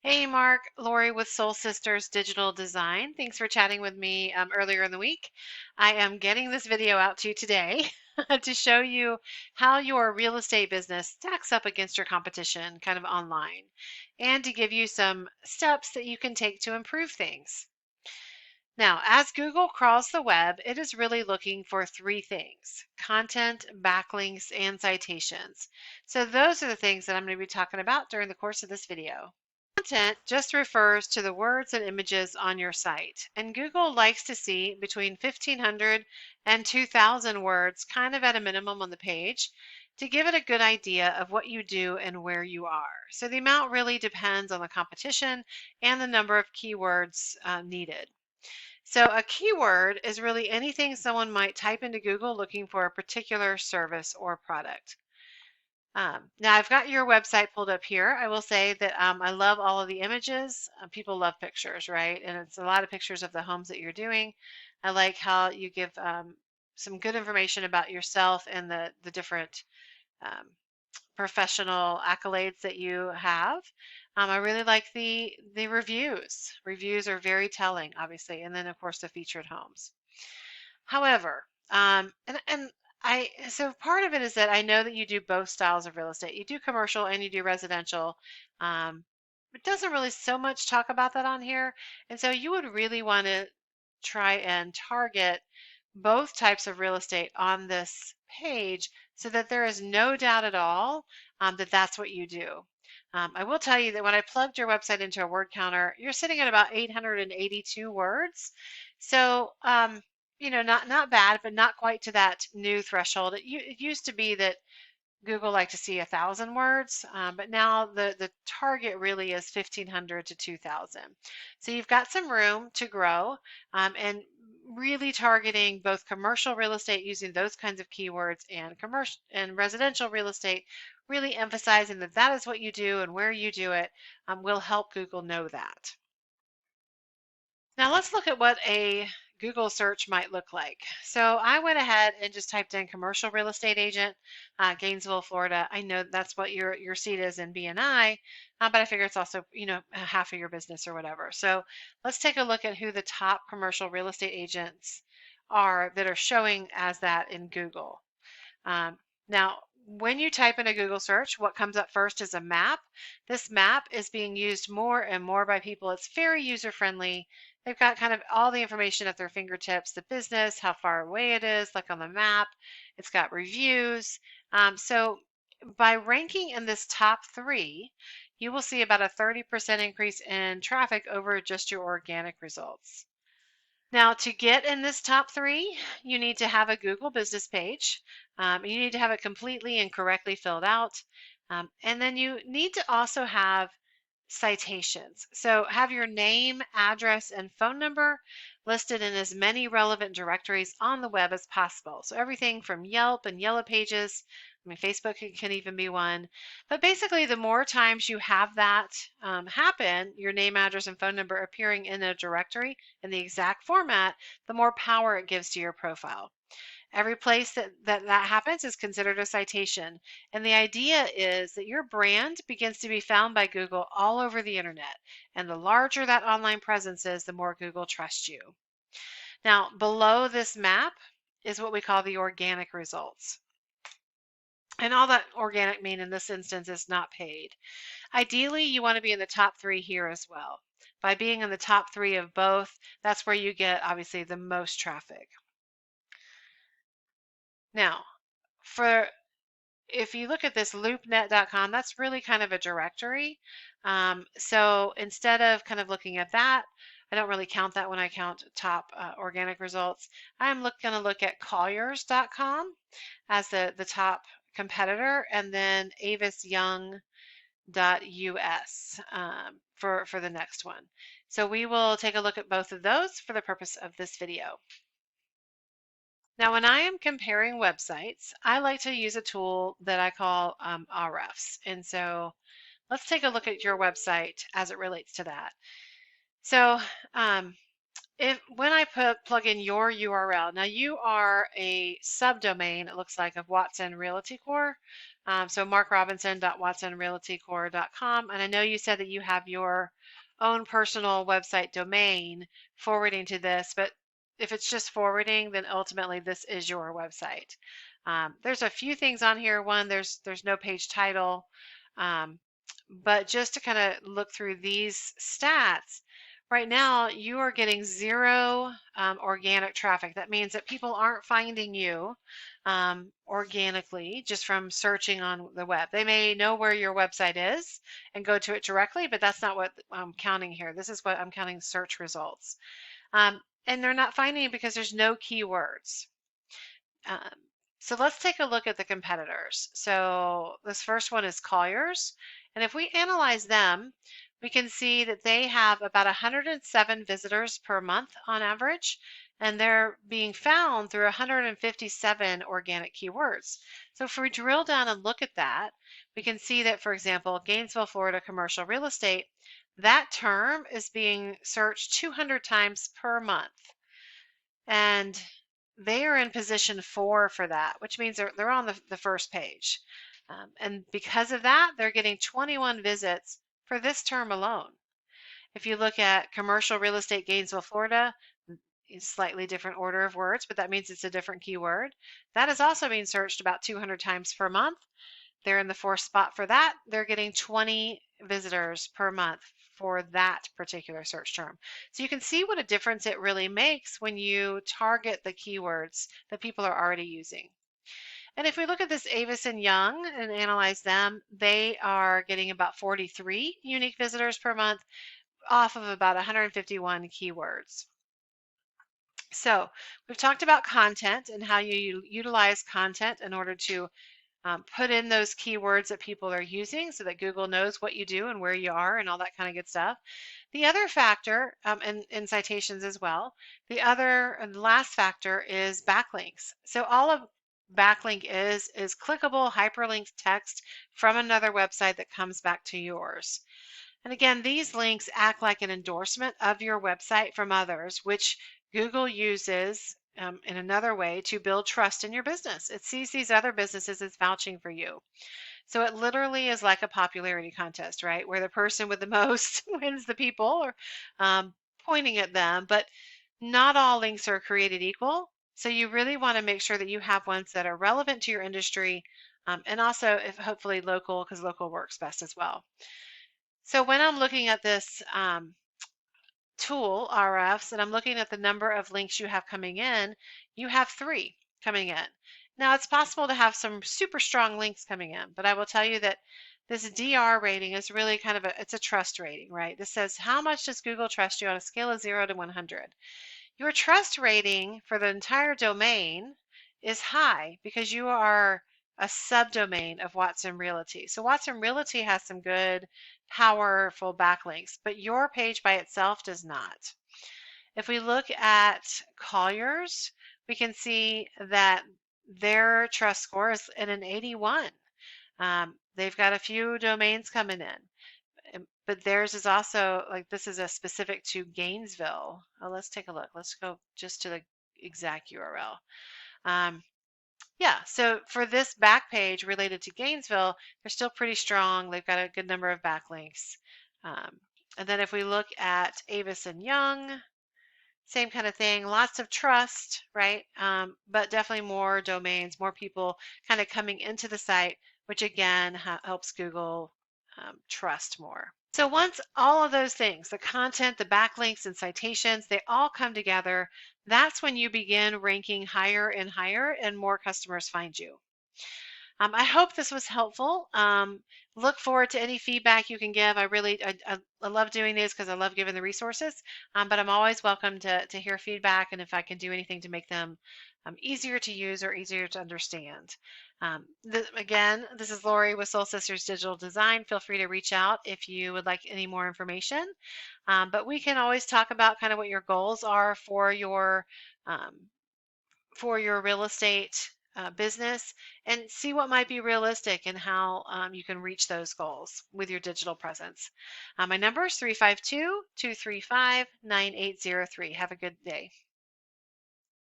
Hey Mark, Lori with Soul Sisters Digital Design. Thanks for chatting with me earlier in the week. I am getting this video out to you today to show you how your real estate business stacks up against your competition kind of online and to give you some steps that you can take to improve things. Now, as Google crawls the web, it is really looking for three things: content, backlinks, and citations. So those are the things that I'm going to be talking about during the course of this video. Content just refers to the words and images on your site, and Google likes to see between 1,500 and 2,000 words kind of at a minimum on the page to give it a good idea of what you do and where you are. So the amount really depends on the competition and the number of keywords needed. So a keyword is really anything someone might type into Google looking for a particular service or product. Now I've got your website pulled up here. I will say that I love all of the images. People love pictures, right? And it's a lot of pictures of the homes that you're doing. I like how you give some good information about yourself and the different um, professional accolades that you have. I really like the reviews. Reviews are very telling, obviously, and then of course the featured homes. However, and so part of it is that I know that you do both styles of real estate. You do commercial and you do residential. It doesn't really so much talk about that on here. And so you would really want to try and target both types of real estate on this page so that there is no doubt at all that that's what you do. I will tell you that when I plugged your website into a word counter, you're sitting at about 882 words. So, not bad, but not quite to that new threshold. It used to be that Google liked to see 1,000 words, but now the target really is 1,500 to 2,000. So you've got some room to grow, and really targeting both commercial real estate using those kinds of keywords and commercial and residential real estate, really emphasizing that that is what you do and where you do it will help Google know that. Now let's look at what a Google search might look like. So I went ahead and just typed in commercial real estate agent, Gainesville, Florida. I know that's what your seat is in BNI, but I figure it's also, half of your business or whatever. So let's take a look at who the top commercial real estate agents are that are showing as that in Google. Now, when you type in a Google search, what comes up first is a map. This map is being used more and more by people. It's very user friendly. They've got kind of all the information at their fingertips, the business, how far away it is, like on the map. It's got reviews. So by ranking in this top three, you will see about a 30% increase in traffic over just your organic results. Now, to get in this top three, you need to have a Google business page. You need to have it completely and correctly filled out. And then you need to also have citations. So have your name, address, and phone number listed in as many relevant directories on the web as possible. So everything from Yelp and Yellow Pages, I mean, Facebook can even be one. But basically, the more times you have that happen, your name, address, and phone number appearing in a directory in the exact format, the more power it gives to your profile. Every place that happens is considered a citation. And the idea is that your brand begins to be found by Google all over the internet. And the larger that online presence is, the more Google trusts you. Now, below this map is what we call the organic results. And all that organic mean in this instance is not paid. Ideally, you want to be in the top three here as well. By being in the top three of both, that's where you get obviously the most traffic. Now, if you look at this loopnet.com, that's really kind of a directory. So instead of kind of looking at that, I don't really count that when I count top organic results. I'm going to look at colliers.com as the top competitor, and then avisyoung.us for the next one. So we will take a look at both of those for the purpose of this video. Now, when I am comparing websites, I like to use a tool that I call Ahrefs. And so let's take a look at your website as it relates to that. So When I plug in your URL, now you are a subdomain, it looks like, of Watson Realty Core. So markrobinson.watsonrealtycore.com. And I know you said that you have your own personal website domain forwarding to this, but if it's just forwarding, then ultimately this is your website. There's a few things on here. One, there's no page title. Um, but just to kind of look through these stats, right now, you are getting zero organic traffic. That means that people aren't finding you organically just from searching on the web. They may know where your website is and go to it directly, but that's not what I'm counting here. This is what I'm counting search results. And they're not finding it because there's no keywords. Um, so let's take a look at the competitors. So this first one is Colliers. And if we analyze them, we can see that they have about 107 visitors per month on average, and they're being found through 157 organic keywords. So if we drill down and look at that, we can see that, for example, Gainesville, Florida commercial real estate, that term is being searched 200 times per month. And they are in position 4 for that, which means they're on the first page. And because of that, they're getting 21 visits for this term alone. If you look at commercial real estate Gainesville, Florida, slightly different order of words, but that means it's a different keyword. That is also being searched about 200 times per month. They're in the 4th spot for that. They're getting 20 visitors per month for that particular search term. So you can see what a difference it really makes when you target the keywords that people are already using. And if we look at this Avis and Young and analyze them, they are getting about 43 unique visitors per month off of about 151 keywords. So we've talked about content and how you utilize content in order to put in those keywords that people are using so that Google knows what you do and where you are and all that kind of good stuff. The other factor, in citations as well, the other and last factor is backlinks. So all of backlink is clickable hyperlinked text from another website that comes back to yours. And again, these links act like an endorsement of your website from others, which Google uses in another way to build trust in your business. It sees these other businesses as vouching for you. So it literally is like a popularity contest, right? Where the person with the most wins the people or pointing at them. But not all links are created equal. So you really want to make sure that you have ones that are relevant to your industry and also if hopefully local because local works best as well. So when I'm looking at this tool, RFs, and I'm looking at the number of links you have coming in, you have 3 coming in. Now it's possible to have some super strong links coming in, but I will tell you that this DR rating is really kind of it's a trust rating, right? This says how much does Google trust you on a scale of 0 to 100. Your trust rating for the entire domain is high because you are a subdomain of Watson Realty. So Watson Realty has some good, powerful backlinks, but your page by itself does not. If we look at Colliers, we can see that their trust score is at an 81. They've got a few domains coming in, but theirs is also like this is a specific to Gainesville. Oh, let's take a look. Let's go just to the exact URL. Yeah, so for this back page related to Gainesville, they're still pretty strong. They've got a good number of backlinks. And then if we look at Avis and Young, same kind of thing, lots of trust, right? But definitely more domains, more people kind of coming into the site, which again helps Google trust more. So once all of those things, the content, the backlinks, and citations, they all come together, that's when you begin ranking higher and more customers find you. I hope this was helpful. Look forward to any feedback you can give. I love doing these because I love giving the resources, but I'm always welcome to hear feedback and if I can do anything to make them easier to use or easier to understand. Again, this is Lori with Soul Sisters Digital Design. Feel free to reach out if you would like any more information. But we can always talk about kind of what your goals are for your real estate business and see what might be realistic and how you can reach those goals with your digital presence. My number is 352-235-9803. Have a good day.